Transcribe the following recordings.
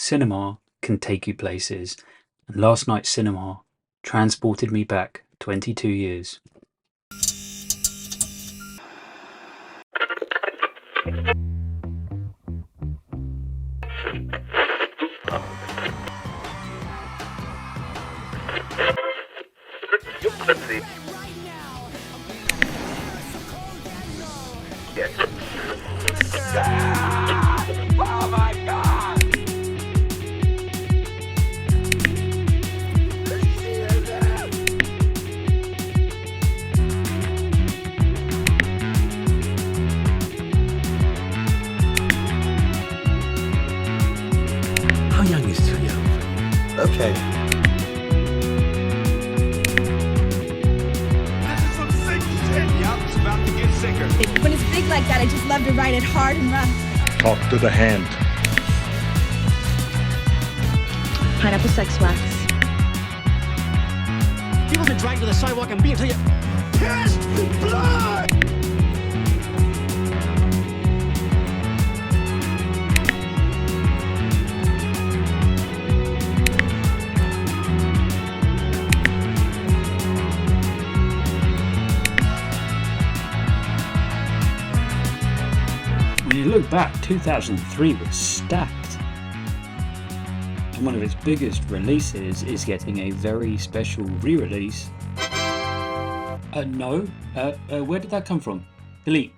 Cinema can take you places, and last night's cinema transported me back 22 years. Oh my God! How young is too young? Okay. This is some sick shit. Yup, it's about to get sicker. When it's big like that, I just love to ride it hard and rough. Talk to the hand. Pineapple sex wax. You've been dragged to the sidewalk and beat until you Pissed blood! When you look back, 2003 was stacked. And one of its biggest releases is getting a very special re-release. No. Where did that come from? Delete.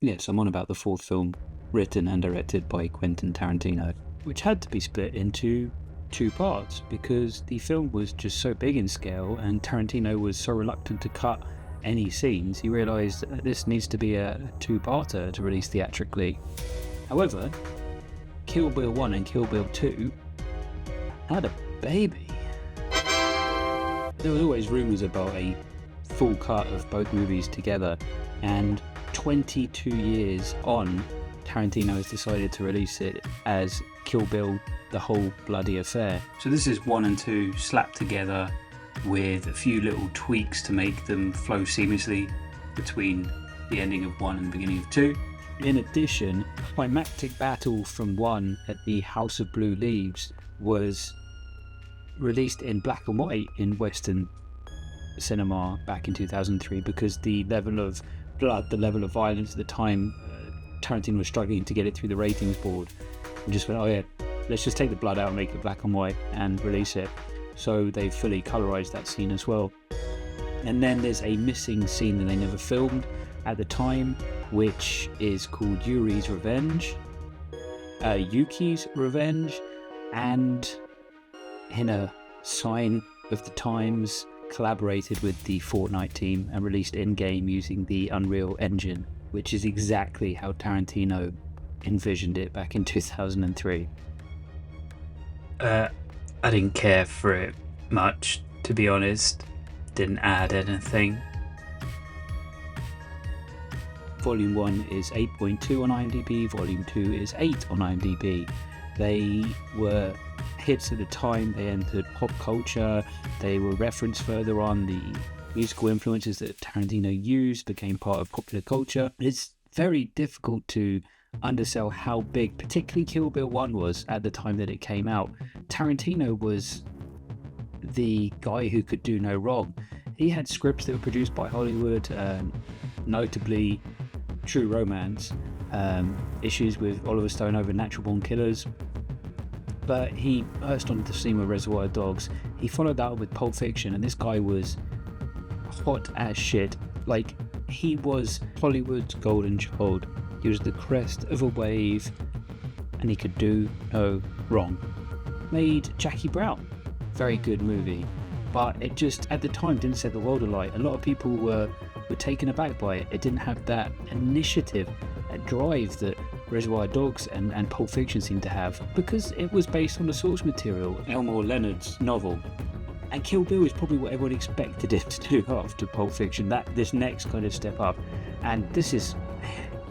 Yes, I'm on about the fourth film, written and directed by Quentin Tarantino, which had to be split into two parts because the film was just so big in scale and Tarantino was so reluctant to cut any scenes. He realised that this needs to be a two-parter to release theatrically. However, Kill Bill 1 and Kill Bill 2 had a baby. There was always rumours about a full cut of both movies together, and 22 years on, Tarantino has decided to release it as Kill Bill, the whole bloody affair. So this is 1 and 2 slapped together with a few little tweaks to make them flow seamlessly between the ending of 1 and the beginning of 2. In addition, a climactic battle from 1 at the House of Blue Leaves was released in black and white in Western cinema back in 2003 because the level of blood, the level of violence at the time, Tarantino was struggling to get it through the ratings board and just went, oh yeah, let's just take the blood out and make it black and white and release it. So they fully colorized that scene as well. And then there's a missing scene that they never filmed at the time, which is called Yuki's Revenge, and in a sign of the times, collaborated with the Fortnite team and released in-game using the Unreal Engine, which is exactly how Tarantino envisioned it back in 2003. I didn't care for it much, to be honest. Didn't add anything. Volume 1 is 8.2 on IMDb, Volume 2 is 8 on IMDb. They were hits at the time, they entered pop culture, they were referenced further on, the musical influences that Tarantino used became part of popular culture. It's very difficult to undersell how big, particularly Kill Bill 1 was at the time that it came out. Tarantino was the guy who could do no wrong. He had scripts that were produced by Hollywood, notably True Romance, issues with Oliver Stone over Natural Born Killers, but he burst onto the scene with Reservoir Dogs. He followed that up with Pulp Fiction, and this guy was hot as shit. Like, he was Hollywood's golden child. He was the crest of a wave, and he could do no wrong. Made Jackie Brown, very good movie, but it just at the time didn't set the world alight. A lot of people were taken aback by it. It didn't have that initiative, that drive that Reservoir Dogs and Pulp Fiction seemed to have, because it was based on the source material, Elmore Leonard's novel. And Kill Bill is probably what everyone expected it to do after Pulp Fiction, this next kind of step up. And this is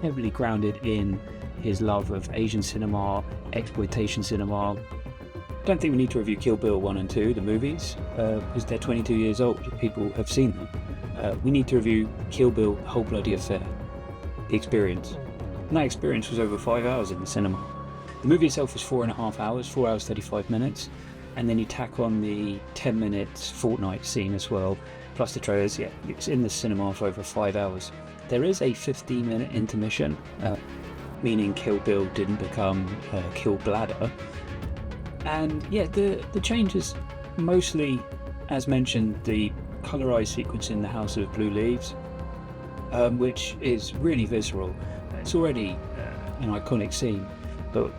heavily grounded in his love of Asian cinema, exploitation cinema. I don't think we need to review Kill Bill 1 and 2, the movies, because they're 22 years old. People have seen them. We need to review Kill Bill, the whole bloody affair. The experience. And that experience was over 5 hours in the cinema. The movie itself is 4.5 hours, 4 hours 35 minutes, and then you tack on the 10 minutes Fortnite scene as well, plus the trailers. Yeah, it's in the cinema for over 5 hours. There is a 15-minute intermission, meaning Kill Bill didn't become Kill Bladder. And yeah, the changes mostly, as mentioned, the colorized sequence in the House of Blue Leaves, which is really visceral. It's already an iconic scene, but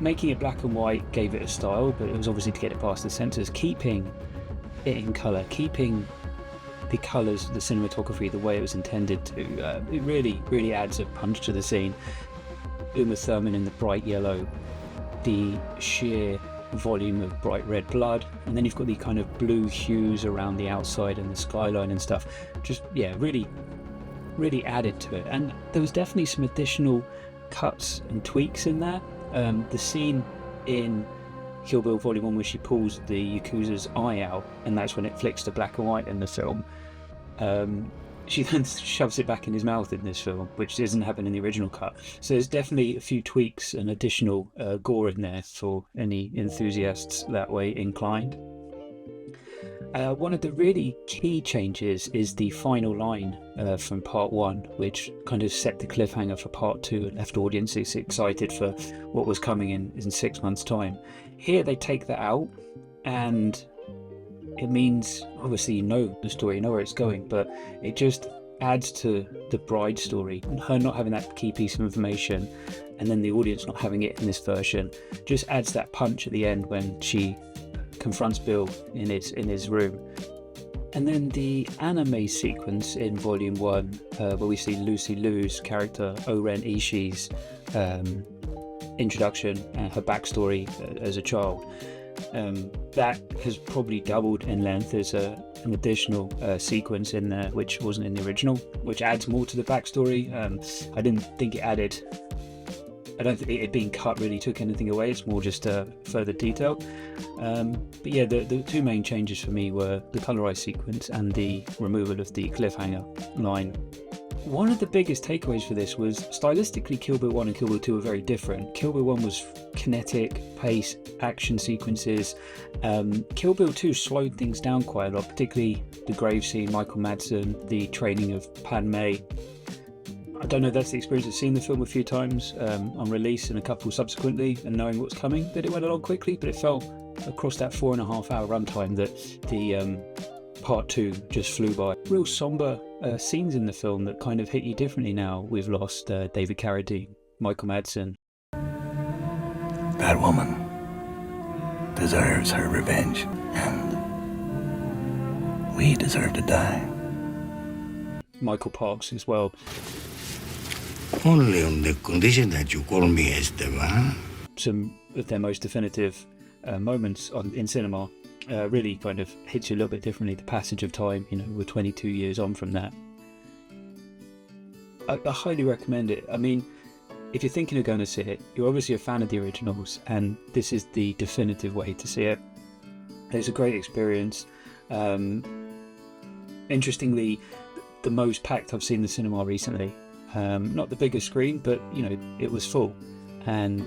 making it black and white gave it a style, but it was obviously to get it past the censors. Keeping it in color, keeping the colors, the cinematography, the way it was intended to, it really adds a punch to the scene. Uma Thurman in the bright yellow, the sheer volume of bright red blood, and then you've got the kind of blue hues around the outside and the skyline and stuff. Just, yeah, really added to it. And there was definitely some additional cuts and tweaks in there. The scene in Kill Bill Volume 1 where she pulls the Yakuza's eye out, and that's when it flicks to black and white in the film. She then shoves it back in his mouth in this film, which doesn't happen in the original cut. So there's definitely a few tweaks and additional gore in there for any enthusiasts that way inclined. One of the really key changes is the final line from part 1, which kind of set the cliffhanger for part 2 and left audiences excited for what was coming in 6 months' time. Here they take that out, and it means, obviously, you know the story, you know where it's going, but it just adds to the bride story. And her not having that key piece of information, and then the audience not having it in this version, just adds that punch at the end when she confronts Bill in his room. And then the anime sequence in Volume 1, where we see Lucy Liu's character, Oren Ishii's introduction and her backstory as a child. That has probably doubled in length. There's an additional sequence in there which wasn't in the original, which adds more to the backstory. I didn't think it added, I don't think it being cut really took anything away. It's more just further detail. But yeah, the two main changes for me were the colorized sequence and the removal of the cliffhanger line. One of the biggest takeaways for this was, stylistically, Kill Bill 1 and Kill Bill 2 are very different. Kill Bill 1 was kinetic, pace, action sequences. Kill Bill 2 slowed things down quite a lot, particularly the grave scene, Michael Madsen, the training of Padme. I don't know if that's the experience of seeing the film a few times on release and a couple subsequently and knowing what's coming, that it went along quickly, but it felt across that 4.5 hour runtime that the part 2 just flew by. Real somber scenes in the film that kind of hit you differently now. We've lost David Carradine, Michael Madsen. That woman deserves her revenge, and we deserve to die. Michael Parks as well. Only on the condition that you call me Esteban. Some of their most definitive moments in cinema. Really kind of hits you a little bit differently. The passage of time, we're 22 years on from that. I highly recommend it. I mean, if you're thinking of going to see it, you're obviously a fan of the originals, and this is the definitive way to see it. It's a great experience. Interestingly, the most packed I've seen the cinema recently. Not the biggest screen, but it was full. And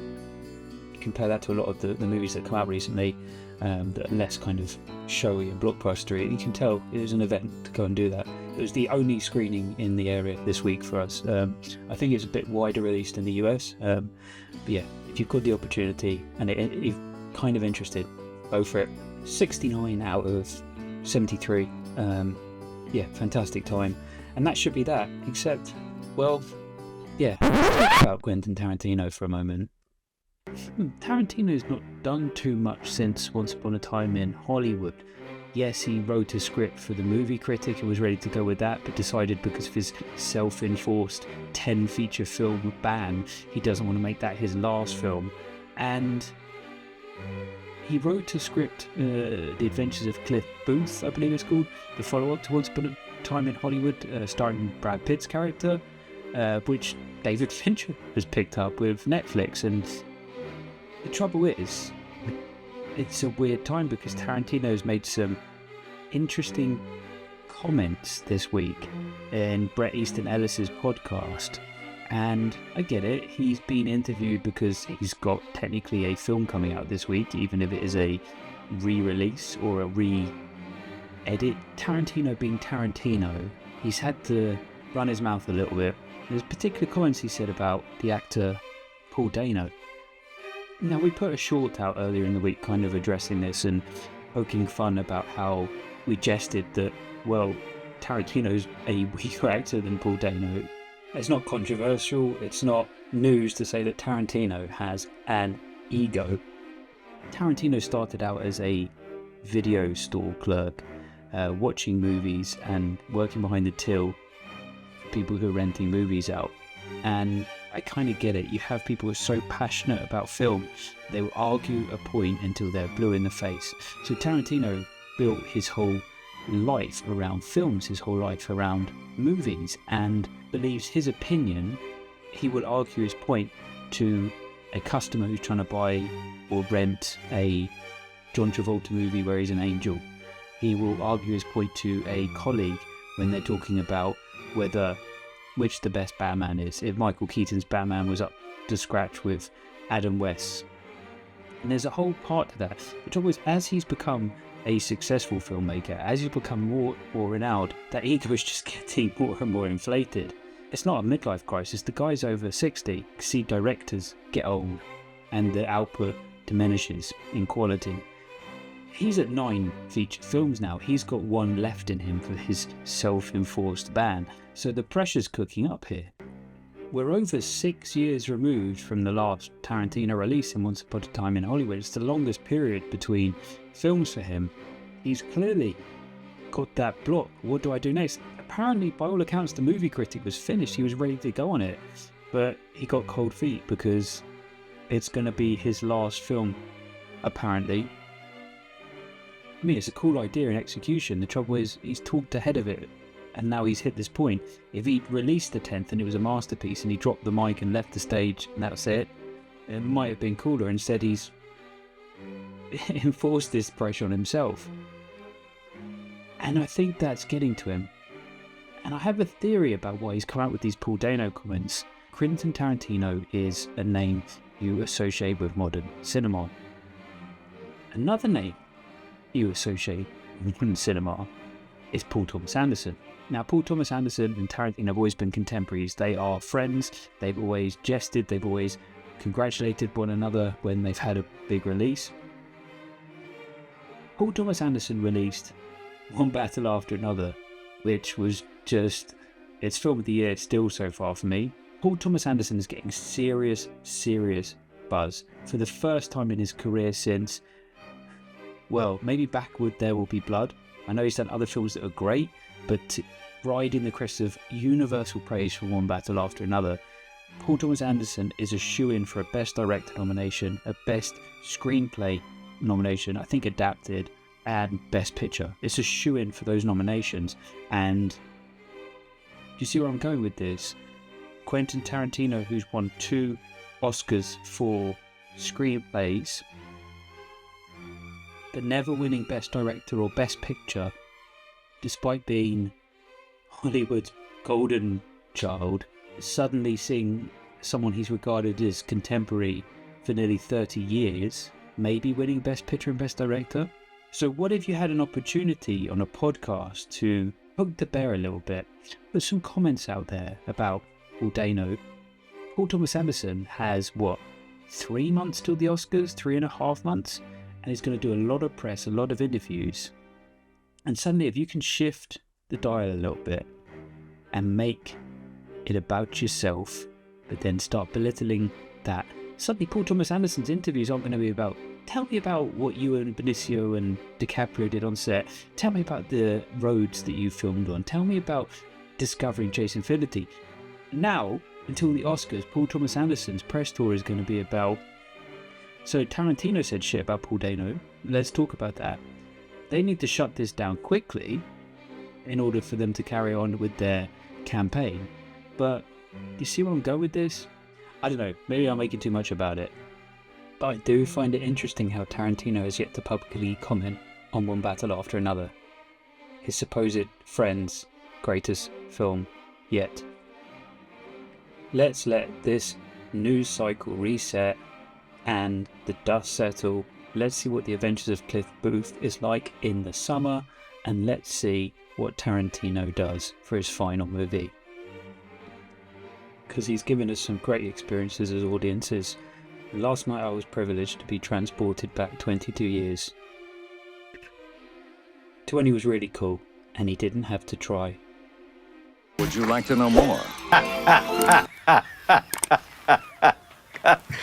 compare that to a lot of the movies that come out recently that are less kind of showy and blockbustery. You can tell it was an event to go and do that. It was the only screening in the area this week for us. I think it's a bit wider released in the US, but yeah, if you've got the opportunity and you're kind of interested, go for it. 69 out of 73. Yeah, fantastic time. And that should be that, except, well, yeah, let's talk about Quentin Tarantino for a moment. Tarantino's not done too much since Once Upon a Time in Hollywood. Yes, he wrote a script for The Movie Critic and was ready to go with that, but decided because of his self-enforced 10-feature film ban, he doesn't want to make that his last film. And he wrote a script, The Adventures of Cliff Booth, I believe it's called, the follow-up to Once Upon a Time in Hollywood, starring Brad Pitt's character, which David Fincher has picked up with Netflix. And the trouble is, it's a weird time because Tarantino's made some interesting comments this week in Bret Easton Ellis's podcast, And I get it, he's been interviewed because he's got technically a film coming out this week, even if it is a re-release or a re-edit. Tarantino being Tarantino, he's had to run his mouth a little bit. There's particular comments he said about the actor Paul Dano. Now, we put a short out earlier in the week kind of addressing this and poking fun about how we jested that, well, Tarantino's a weaker actor than Paul Dano. It's not controversial, it's not news to say that Tarantino has an ego. Tarantino started out as a video store clerk, watching movies and working behind the till for people who are renting movies out. And I kind of get it. You have people who are so passionate about film, they will argue a point until they're blue in the face. So Tarantino built his whole life around films, his whole life around movies, and believes his opinion, he would argue his point to a customer who's trying to buy or rent a John Travolta movie where he's an angel. He will argue his point to a colleague when they're talking about which the best Batman is, if Michael Keaton's Batman was up to scratch with Adam West's. And there's a whole part to that. The trouble is, as he's become a successful filmmaker, as he's become more renowned, that ego is just getting more and more inflated. It's not a midlife crisis. The guy's over 60. See, directors get old and the output diminishes in quality. He's at 9 feature films now. He's got 1 left in him for his self-enforced ban. So the pressure's cooking up here. We're over 6 years removed from the last Tarantino release in Once Upon a Time in Hollywood. It's the longest period between films for him. He's clearly got that block. What do I do next? Apparently, by all accounts, the movie critic was finished. He was ready to go on it. But he got cold feet because it's going to be his last film, apparently. I mean, it's a cool idea in execution. The trouble is, he's talked ahead of it. And now he's hit this point. If he'd released the 10th and it was a masterpiece and he dropped the mic and left the stage and that's it, it might have been cooler. Instead, he's enforced this pressure on himself. And I think that's getting to him. And I have a theory about why he's come out with these Paul Dano comments. Quentin Tarantino is a name you associate with modern cinema. Another name you associate with modern cinema is Paul Thomas Anderson. Now, Paul Thomas Anderson and Tarantino have always been contemporaries. They are friends. They've always jested. They've always congratulated one another when they've had a big release. Paul Thomas Anderson released One Battle After Another, which was just, it's film of the year still so far for me. Paul Thomas Anderson is getting serious buzz for the first time in his career since, well, maybe Backward There Will Be Blood. I know he's done other films that are great, but riding the crest of universal praise for One Battle After Another, Paul Thomas Anderson is a shoo-in for a Best Director nomination, a Best Screenplay nomination, I think adapted, and Best Picture. It's a shoo-in for those nominations. And do you see where I'm going with this? Quentin Tarantino, who's won 2 Oscars for screenplays, but never winning Best Director or Best Picture, despite being Hollywood's golden child, suddenly seeing someone he's regarded as contemporary for nearly 30 years, maybe winning Best Picture and Best Director. So what if you had an opportunity on a podcast to poke the bear a little bit, put some comments out there about Paul Dano? Paul Thomas Anderson has, 3 months till the Oscars, 3.5 months? And he's going to do a lot of press, a lot of interviews. And suddenly, if you can shift the dial a little bit and make it about yourself, but then start belittling that, suddenly Paul Thomas Anderson's interviews aren't going to be about, tell me about what you and Benicio and DiCaprio did on set. Tell me about the roads that you filmed on. Tell me about discovering Chase Infinity. Now, until the Oscars, Paul Thomas Anderson's press tour is going to be about, so Tarantino said shit about Paul Dano. Let's talk about that. They need to shut this down quickly in order for them to carry on with their campaign. But do you see where I'm going with this? I don't know, maybe I'm making too much about it. But I do find it interesting how Tarantino has yet to publicly comment on One Battle After Another, his supposed friend's greatest film yet. let's let this news cycle reset and the dust settle. Let's see what the Adventures of Cliff Booth is like in the summer, and let's see what Tarantino does for his final movie. Because he's given us some great experiences as audiences. Last night I was privileged to be transported back 22 years to when he was really cool and he didn't have to try. Would you like to know more?